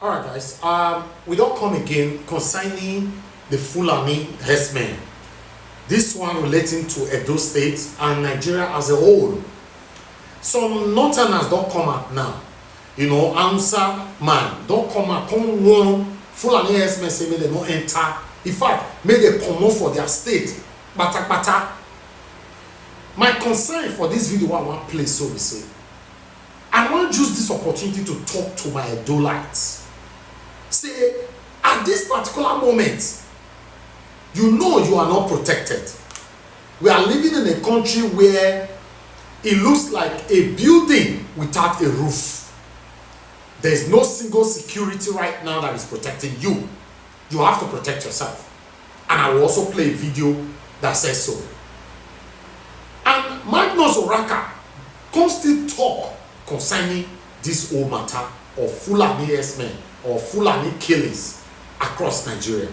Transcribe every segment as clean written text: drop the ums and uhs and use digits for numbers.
All right, guys. We don't come again concerning the Fulani herdsmen. This one relating to Edo State and Nigeria as a whole. Some northerners don't come out now. You know, answer man don't come out. Come warn Fulani herdsmen say they don't enter. In fact, may they come out for their state. Bata bata. My concern for this video, I want to play so we say. I want to use this opportunity to talk to my Edolites. Say, at this particular moment, you know you are not protected. We are living in a country where it looks like a building without a roof. There is no single security right now that is protecting you. You have to protect yourself. And I will also play a video that says so. And Magnus Oraka constantly talk concerning this whole matter of Fulani herdsmen or Fulani killings across Nigeria.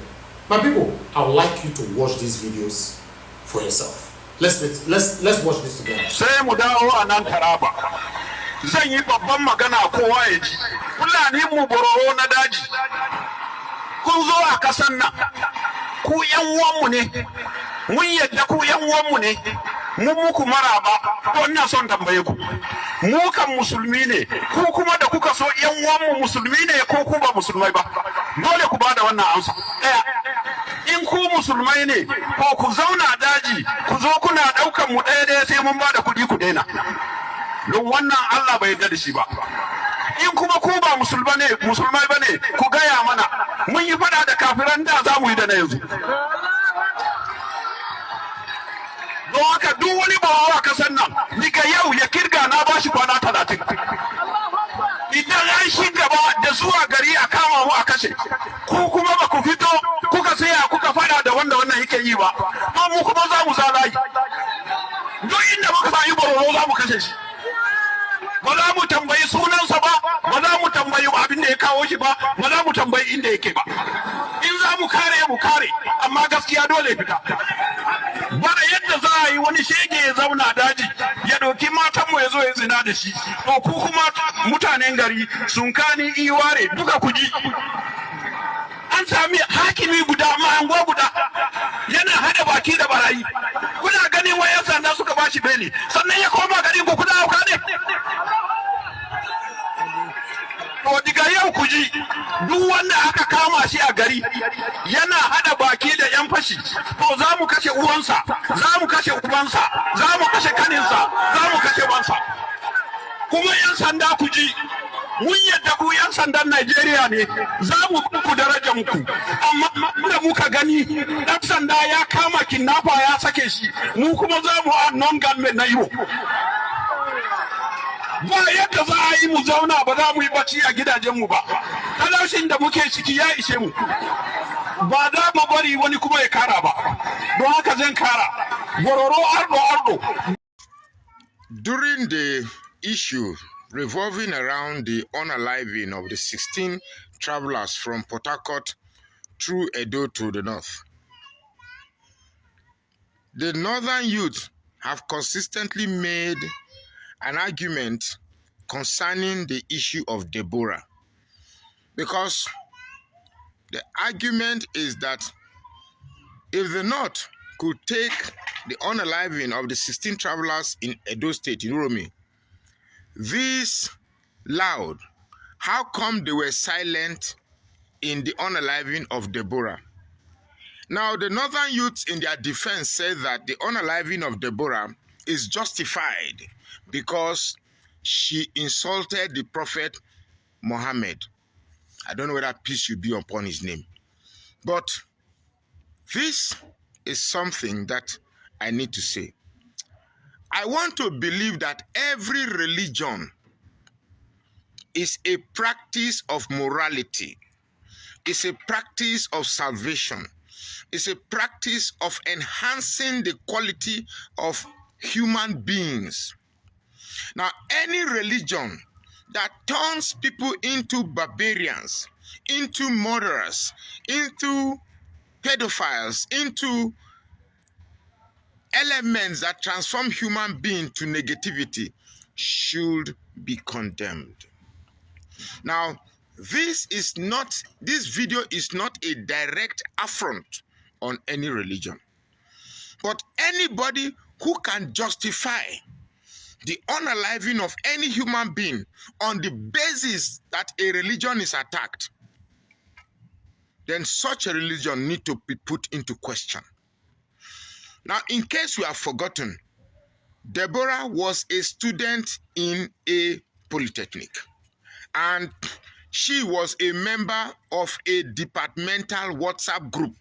My people, I would like you to watch these videos for yourself. Let's watch this together. Sai mu dawo a nan Taraba. Zan yi babban magana kowa ya ji. Fulani mu bororo na daji. Kun zo a kasan nan. Ku yan uwanmu ne. Mun yadda ku yan uwanmu ne. Mu muku maraba. To ina son tambaye ku. Mu kan musulmi ne. Ku kuma da kuka so yan uwanmu musulmi ne ko ku ba musulmai ba. Dole ku bada wannan amsa. In ku musulmai ne ko ku zauna daji ku zo kuna daukan mu ɗaya sai mun bada kuɗi ku daina. Don wannan Allah bai yarda da shi ba. In kuma ku ba musulmai bane ku gaya mana mun yi fada da kafiran da za mu yi da na yanzu. Don haka duk wani bawa kasan nan daga yau ya kirga na bashi kwana 30. Idan an shi gaba da zuwa gari a kama mu a kashe ku kuma ba ku fito kuka saya kuka fada da wanda wannan yake yi ba don mu kuma za mu zalayi duk inda muka sami bororo za mu kashe shi ba za mu tambayi sunansa ba ba za mu tambayi abin da ya kawo shi ba ba za mu tambayi inda yake ba in za mu kare amma gaskiya dole fita bada yadda za a yi wani shege ya zauna daji ya ɗauki matanmu ya zo ya zina da shi to ku kuma mutanen gari sun kani iware duka ku ji an sami hakimi guda mahango guda yana hada baki da barayi kuna ganin wayan sanda suka bashi beli sannan ya koma garin ku kuna hauka ne to diga yau ku ji duk wanda aka kama shi a gari yana hada baki da yan fashi to za mu kashe uwansa za mu kashe ubansa za mu kashe kaninsa za mu kashe wansa kuma yan sanda ku ji mun yadda ku yan sandan Najeriya ne za mu ku darajar ku amma da muka gani dan sanda ya kama kidnapper ya sake shi mu kuma za mu a non gunmen na yiwo ba yadda za a yi mu zauna ba za mu yi bacci a gidajenmu ba talashin da muke ciki ya ishe mu ba da mu bari wani kuma ya kara ba don haka zan kara bororo ardo During the issue revolving around the unaliving of the 16 travelers from Port Harcourt through Edo to the north, the northern youth have consistently made an argument concerning the issue of Deborah, because the argument is that if the North could take the unaliving of the 16 travelers in Edo State, in Muri, this loud, how come they were silent in the unaliving of Deborah? Now, the northern youths in their defense said that the unaliving of Deborah is justified because she insulted the Prophet Muhammad. I don't know whether peace should be upon his name. But this is something that I need to say. I want to believe that every religion is a practice of morality. It's a practice of salvation. It's a practice of enhancing the quality of human beings. Now, any religion that turns people into barbarians, into murderers, into pedophiles, into elements that transform human beings to negativity should be condemned. Now, this video is not a direct affront on any religion. But anybody who can justify the unaliving of any human being on the basis that a religion is attacked, then such a religion needs to be put into question. Now, in case you have forgotten, Deborah was a student in a polytechnic, and she was a member of a departmental WhatsApp group.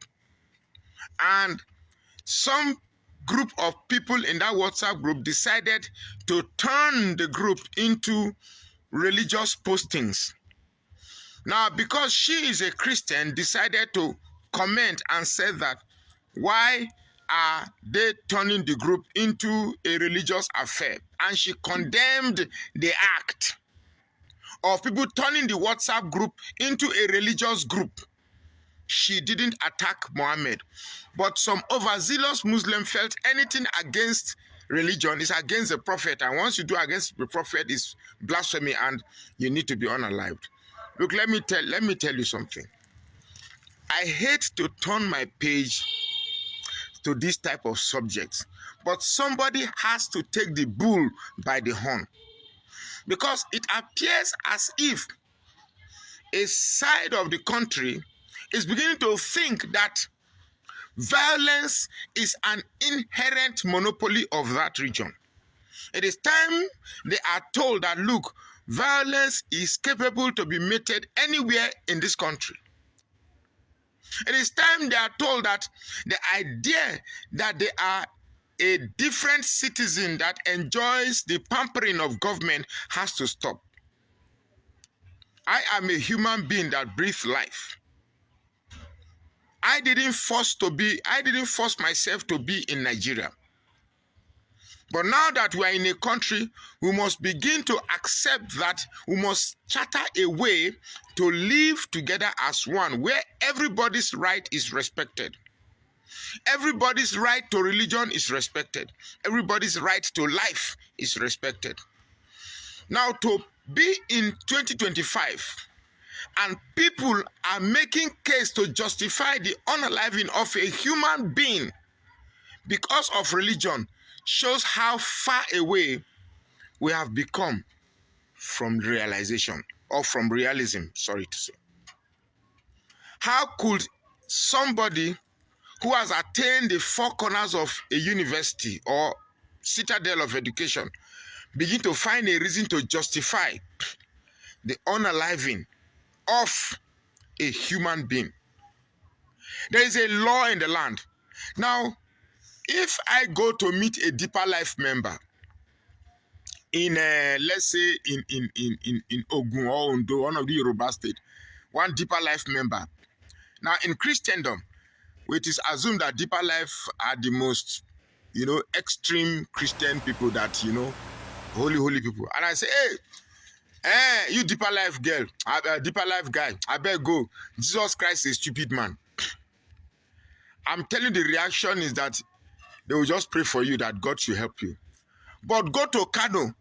And some group of people in that WhatsApp group decided to turn the group into religious postings. Now, because she is a Christian, decided to comment and said that, why are they turning the group into a religious affair? And she condemned the act of people turning the WhatsApp group into a religious group. She didn't attack Muhammad, but some overzealous Muslims felt anything against religion is against the prophet, and once you do against the prophet is blasphemy, and you need to be unalived. Look, let me tell you something. I hate to turn my page to this type of subjects, but somebody has to take the bull by the horn, because it appears as if a side of the country is beginning to think that violence is an inherent monopoly of that region. It is time they are told that, look, violence is capable to be meted anywhere in this country. It is time they are told that the idea that they are a different citizen that enjoys the pampering of government has to stop. I am a human being that breathes life. I didn't force myself to be in Nigeria. But now that we are in a country, we must begin to accept that we must charter a way to live together as one, where everybody's right is respected. Everybody's right to religion is respected. Everybody's right to life is respected. Now, to be in 2025, and people are making case to justify the unaliving of a human being because of religion, shows how far away we have become from realization, or from realism, sorry to say. How could somebody who has attained the four corners of a university or citadel of education begin to find a reason to justify the unaliving of a human being? There is a law in the land. Now, if I go to meet a Deeper Life member in, let's say, in Ogun or Ondo, one of the Yoruba state, one Deeper Life member. Now, in Christendom, it is assumed that Deeper Life are the most, extreme Christian people that, holy people. And I say, hey, you Deeper Life girl, Deeper Life guy, I better go. Jesus Christ is a stupid man. I'm telling you, the reaction is that they will just pray for you that God should help you. But go to Kano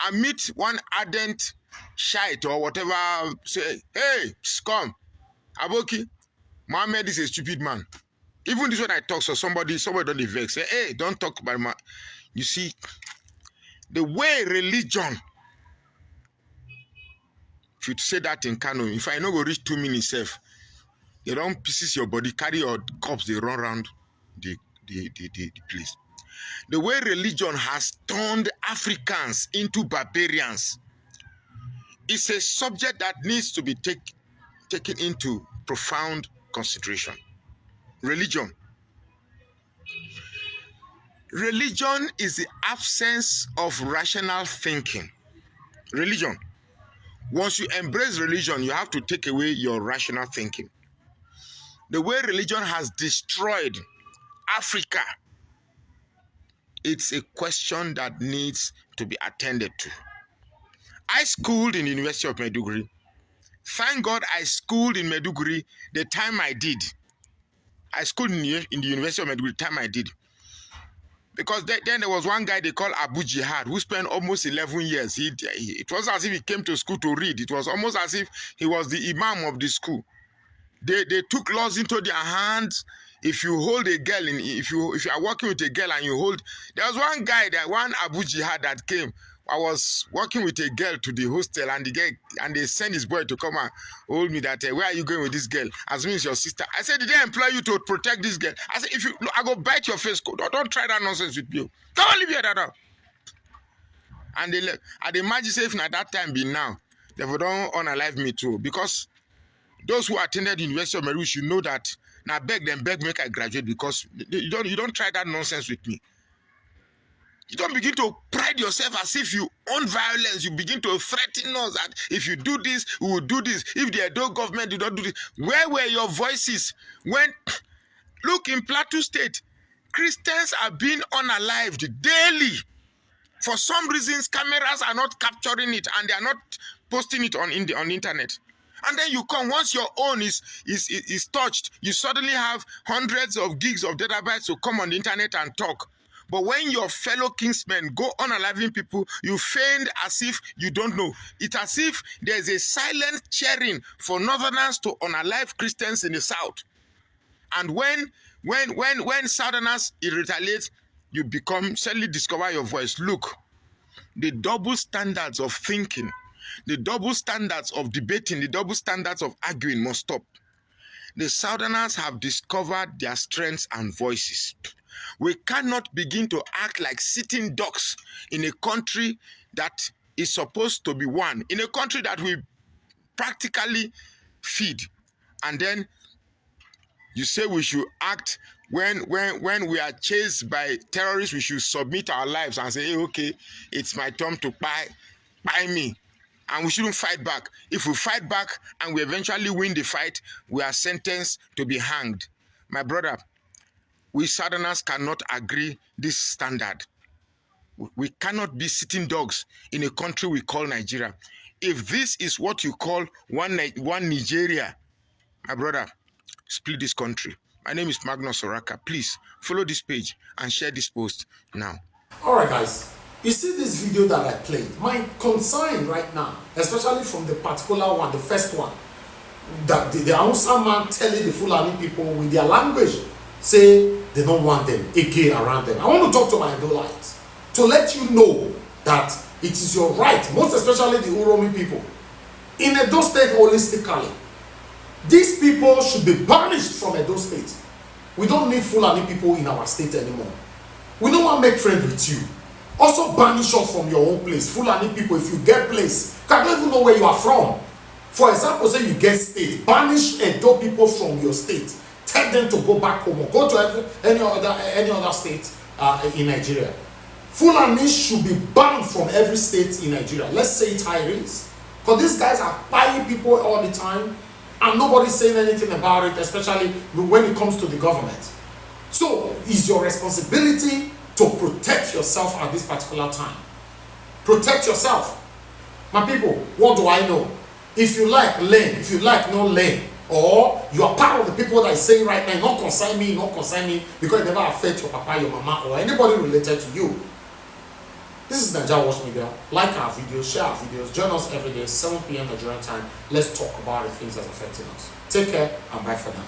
and meet one ardent shite or whatever, say, hey, come, Aboki, Muhammad is a stupid man. Even this when I talk, so somebody don't vex. Say, hey, don't talk about my. You see, the way religion, if you say that in Kano, if I no go reach 2 minutes safe, you don't pieces your body, carry your corpse, they run around the place. The way religion has turned Africans into barbarians is a subject that needs to be taken into profound consideration. Religion is the absence of rational thinking. Religion. Once you embrace religion, you have to take away your rational thinking. The way religion has destroyed Africa, it's a question that needs to be attended to. I schooled in the University of Maiduguri. Thank God I schooled in Maiduguri the time I did. I schooled in the University of Maiduguri the time I did. Because then there was one guy they call Abu Jihad who spent almost 11 years. It was as if he came to school to read. It was almost as if he was the imam of the school. They took laws into their hands. If you hold a girl, if you are working with a girl and you hold, there was one guy, one Abu Jihad that came. I was working with a girl to the hostel, and they sent his boy to come and hold me that, where are you going with this girl? Assuming it's your sister. I said, did they employ you to protect this girl? I said, if you, I go bite your face. Don't try that nonsense with you. Come on, leave here, that out. And they left. I'd imagine if at that time be now, they would don't unalive me too. Because those who attended the University of Muri should know that now beg make I graduate, because you don't try that nonsense with me. You don't begin to pride yourself as if you own violence. You begin to threaten us that if you do this, we will do this. If the Edo government did not do this, where were your voices when? Look, in Plateau State, Christians are being unalived daily. For some reasons, cameras are not capturing it and they are not posting it on the internet. And then you come, once your own is touched, you suddenly have hundreds of gigs of databytes to come on the internet and talk. But when your fellow kinsmen go on unaliving people, you feign as if you don't know. It's as if there's a silent cheering for northerners to unalive Christians in the south. And when southerners retaliate, you suddenly discover your voice. Look, the double standards of thinking, the double standards of debating, the double standards of arguing must stop. The southerners have discovered their strengths and voices. We cannot begin to act like sitting ducks in a country that is supposed to be one, in a country that we practically feed. And then you say we should act when we are chased by terrorists, we should submit our lives and say, hey, okay, it's my turn to buy me. And we shouldn't fight back. If we fight back and we eventually win the fight, we are sentenced to be hanged. My brother, we Southerners cannot agree this standard. We cannot be sitting dogs in a country we call Nigeria. If this is what you call one Nigeria, my brother, split this country. My name is Magnus Oraka. Please follow this page and share this post now. All right, guys. You see this video that I played? My concern right now, especially from the particular one, the first one, that the Hausa man telling the Fulani people with their language, say they don't want them again around them. I want to talk to my Adolites to let you know that it is your right, most especially the Uromi people, in Edo State holistically. These people should be banished from Edo State. We don't need Fulani people in our state anymore. We don't want to make friends with you. Also banish us from your own place. Fulani people, if you get place, I don't even know where you are from. For example, say you get state, banish Edo people from your state. Tell them to go back home or go to any other state in Nigeria. Fulani should be banned from every state in Nigeria. Let's say Tyrese. Because these guys are buying people all the time and nobody's saying anything about it, especially when it comes to the government. So it's your responsibility to protect yourself at this particular time. Protect yourself. My people, what do I know? If you like, learn. If you like, no learn. Or you are part of the people that is saying right now, not concern me, because it never affects your papa, your mama, or anybody related to you. This is NAIJA Watch Media. Like our videos, share our videos, join us every day, 7 p.m. Nigerian time. Let's talk about the things that's affecting us. Take care and bye for now.